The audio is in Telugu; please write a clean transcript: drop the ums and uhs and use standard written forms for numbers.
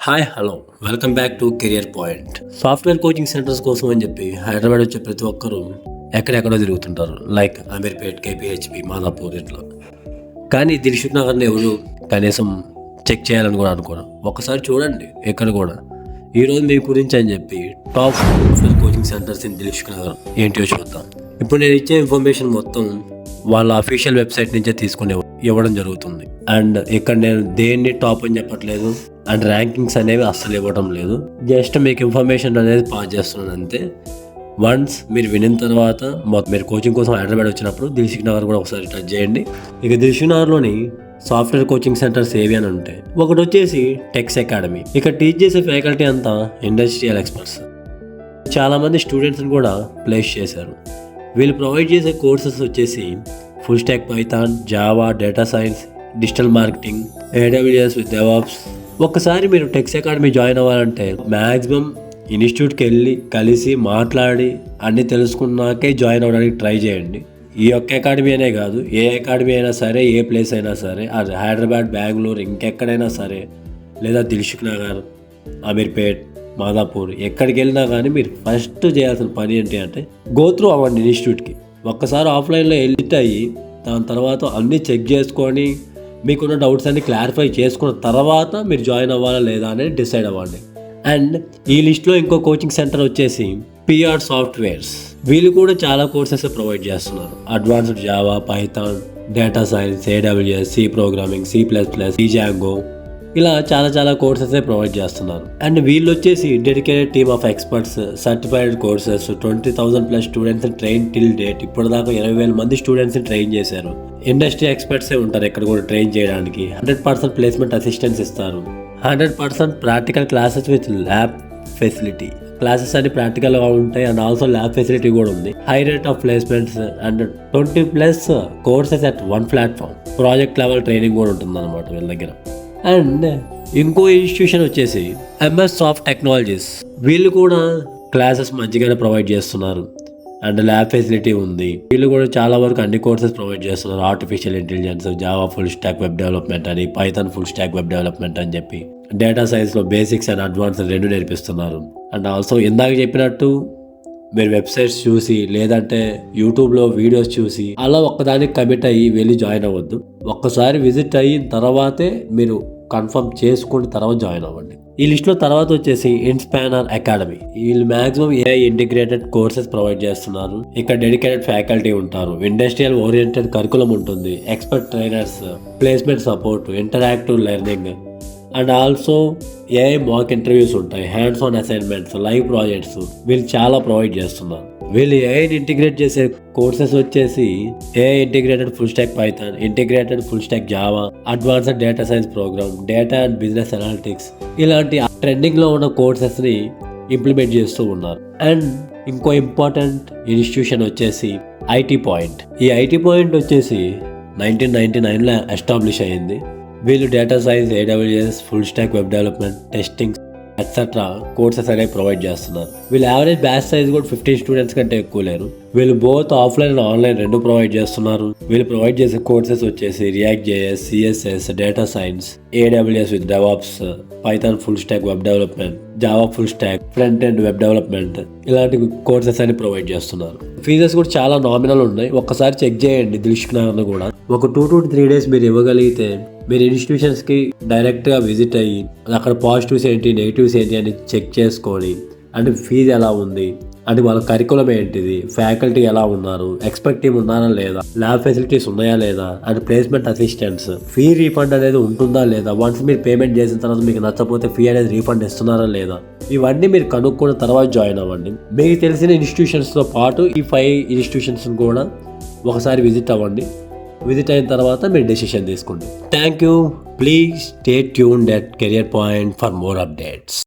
Hi hello welcome back to career point. Software coaching centres కోసం అని చెప్పి హైదరాబాద్ వచ్చే ప్రతి ఒక్కరూ ఎక్కడెక్కడో తిరుగుతుంటారు. లైక్ అమీర్పేట్, కేపీహెచ్పి, మాదాపూర్ ఇట్లా. కానీ దిల్షుక్ నగర్ని ఎవరు కనీసం చెక్ చేయాలని కూడా అనుకోరు. ఒకసారి చూడండి ఎక్కడ కూడా. ఈరోజు మీ గురించి అని చెప్పి top software coaching centres in Dilsukh Nagar ఏంటో చూద్దాం. ఇప్పుడు నేను ఇచ్చే ఇన్ఫర్మేషన్ మొత్తం వాళ్ళ అఫీషియల్ వెబ్సైట్ నుంచే తీసుకుని ఇవ్వడం జరుగుతుంది. అండ్ ఇక్కడ నేను దేన్ని టాప్ అని చెప్పట్లేదు అండ్ ర్యాంకింగ్స్ అనేవి అస్సలు ఇవ్వడం లేదు. జస్ట్ మీకు ఇన్ఫర్మేషన్ అనేది పాస్ చేస్తున్నాను అంతే. వన్స్ మీరు వినిన తర్వాత మీరు కోచింగ్ కోసం హైదరాబాద్ వచ్చినప్పుడు దిల్షుక్ నగర్ కూడా ఒకసారి టచ్ చేయండి. ఇక దిల్షుక్ నగర్లోని సాఫ్ట్వేర్ కోచింగ్ సెంటర్స్ ఏవి అని ఉంటాయి. ఒకటి వచ్చేసి టెక్స్ అకాడమీ. ఇక్కడ టీచ్ చేసే ఫ్యాకల్టీ అంతా ఇండస్ట్రియల్ ఎక్స్పర్ట్స్. చాలామంది స్టూడెంట్స్ని కూడా ప్లేస్ చేశారు. వీళ్ళు ప్రొవైడ్ చేసే కోర్సెస్ వచ్చేసి full stack Python, Java, data science, digital marketing, AWS with DevOps. ఒక్కసారి మీరు టెక్స్ అకాడమీ జాయిన్ అవ్వాలంటే మ్యాక్సిమం ఇన్స్టిట్యూట్కి వెళ్ళి కలిసి మాట్లాడి అన్నీ తెలుసుకున్నాకే జాయిన్ అవ్వడానికి ట్రై చేయండి. ఈ ఒక్క అకాడమీ అనే కాదు, ఏ అకాడమీ అయినా సరే, ఏ ప్లేస్ అయినా సరే, అది హైదరాబాద్, బెంగళూరు, ఇంకెక్కడైనా సరే, లేదా దిల్షుక్ నగర్, అమీర్పేట్, మాదాపూర్, ఎక్కడికి వెళ్ళినా కానీ మీరు ఫస్ట్ చేయాల్సిన పని ఏంటి అంటే గో త్రూ అవ్వండి ఇన్స్టిట్యూట్కి. ఒక్కసారి ఆఫ్లైన్లో ఎలిట్ అయ్యి దాని తర్వాత అన్నీ చెక్ చేసుకొని మీకున్న డౌట్స్ అన్ని క్లారిఫై చేసుకున్న తర్వాత మీరు జాయిన్ అవ్వాలా లేదా అనేది డిసైడ్ అవ్వండి. అండ్ ఈ లిస్ట్లో ఇంకో కోచింగ్ సెంటర్ వచ్చేసి PR సాఫ్ట్వేర్స్. వీళ్ళు కూడా చాలా కోర్సెస్ ప్రొవైడ్ చేస్తున్నారు. Advanced Java, Python, data science, AWS, C programming, C++, Django, ఇలా చాలా కోర్సెస్ ప్రొవైడ్ చేస్తున్నారు. అండ్ వీళ్ళు వచ్చేసి dedicated team of experts, certified courses, 20,000+ students train till date. ఇప్పటిదాకా 20,000 మంది స్టూడెంట్స్ని ట్రైన్ చేశారు. ఇండస్ట్రీ ఎక్స్పర్ట్సే ఉంటారు ఇక్కడ కూడా ట్రైన్ చేయడానికి. 100% ప్లేస్మెంట్ అసిస్టెన్స్ ఇస్తారు. 100% practical classes with lab facility. Classes అన్ని ప్రాక్టికల్గా ఉంటాయి అండ్ ఆల్సో ల్యాబ్ ఫెసిలిటీ కూడా ఉంది. High rate of placements and 20+ courses at one platform. Project level training కూడా ఉంటుంది అన్నమాట వీళ్ళ దగ్గర. అండ్ ఇంకో ఇన్స్టిట్యూషన్ వచ్చేసి MS సాఫ్ట్ టెక్నాలజీస్. వీళ్ళు కూడా క్లాసెస్ మంచిగానే ప్రొవైడ్ చేస్తున్నారు అండ్ ల్యాబ్ ఫెసిలిటీ ఉంది. వీళ్ళు కూడా చాలా వరకు అన్ని కోర్సెస్ ప్రొవైడ్ చేస్తున్నారు. Artificial intelligence, Java full stack web development అని, Python full stack web development అని చెప్పి, డేటా సైన్స్లో బేసిక్స్ అండ్ అడ్వాన్స్ రెండు నేర్పిస్తున్నారు. అండ్ ఆల్సో ఇందాక చెప్పినట్టు మీరు వెబ్సైట్స్ చూసి లేదంటే యూట్యూబ్లో వీడియోస్ చూసి అలా ఒక్కదానికి కమిట్ అయ్యి వెళ్ళి జాయిన్ అవ్వద్దు. ఒక్కసారి విజిట్ అయిన తర్వాతే మీరు కన్ఫర్మ్ చేసుకుని తర్వాత జాయిన్ అవ్వండి. ఈ లిస్ట్లో తర్వాత వచ్చేసి ఇన్స్పానర్ అకాడమీ. వీళ్ళు maximum AI integrated courses provide చేస్తున్నారు. ఇక్కడ డెడికేటెడ్ ఫ్యాకల్టీ ఉంటారు. ఇండస్ట్రియల్ ఓరియంటెడ్ కరికులం ఉంటుంది. Expert trainers, placement support, interactive learning and also AI mock interviews ఉంటాయి. Hands on assignments, live projects వీళ్ళు చాలా ప్రొవైడ్ చేస్తున్నారు. వీళ్ళు AIని ఇంటిగ్రేట్ చేసే కోర్సెస్ వచ్చేసి AI integrated full stack Python, integrated full stack Java, advanced data science program, data and business analytics, ఇలాంటి ట్రెండింగ్లో ఉన్న కోర్సెస్ని ఇంప్లిమెంట్ చేస్తూ ఉన్నారు. అండ్ ఇంకో ఇంపార్టెంట్ ఇన్స్టిట్యూషన్ వచ్చేసి IT పాయింట్. ఈ IT పాయింట్ వచ్చేసి 1999లో ఎస్టాబ్లిష్ అయ్యింది. వీళ్ళు data science, AWS, full stack web development, testing etcetera courses అనేవి ప్రొవైడ్ చేస్తున్నారు. వీళ్ళు యావరేజ్ బ్యాచ్ సైజ్ కూడా 15 స్టూడెంట్స్ కంటే ఎక్కువ లేరు. వీళ్ళు బోత్ ఆఫ్లైన్ అండ్ ఆన్లైన్ రెండు ప్రొవైడ్ చేస్తున్నారు. వీళ్ళు ప్రొవైడ్ చేసే కోర్సెస్ వచ్చేసి React.js, CSS, data science, AWS with DevOps, Python full stack web development, Java full stock, front end web development, ఇలాంటి కోర్సెస్ అని ప్రొవైడ్ చేస్తున్నారు. ఫీజెస్ కూడా చాలా నామినల్ ఉన్నాయి. ఒక్కసారి చెక్ చేయండి దిల్షుక్ నగర్లో కూడా. ఒక 2 to 3 డేస్ మీరు ఇవ్వగలిగితే మీరు ఇన్స్టిట్యూషన్స్కి డైరెక్ట్గా విజిట్ అయ్యి అక్కడ పాజిటివ్స్ ఏంటి, నెగిటివ్స్ ఏంటి అని చెక్ చేసుకొని, అంటే ఫీజు ఎలా ఉంది, అంటే వాళ్ళ కరికులం ఏంటిది, ఫ్యాకల్టీ ఎలా ఉన్నారు, ఎక్స్పర్ట్ టీమ్ ఉన్నారా లేదా, ల్యాబ్ ఫెసిలిటీస్ ఉన్నాయా లేదా, and placement assistants, fee refund అనేది ఉంటుందా లేదా, వన్స్ మీరు పేమెంట్ చేసిన తర్వాత మీకు నచ్చకపోతే ఫీ అనేది రీఫండ్ ఇస్తున్నారా లేదా, ఇవన్నీ మీరు కనుక్కున్న తర్వాత జాయిన్ అవ్వండి. మీకు తెలిసిన ఇన్స్టిట్యూషన్స్తో పాటు ఈ 5 ఇన్స్టిట్యూషన్స్ కూడా ఒకసారి విజిట్ అవ్వండి. విజిట్ అయిన తర్వాత మీరు డెసిషన్ తీసుకోండి. Thank you. Please stay tuned at Career Point for more updates.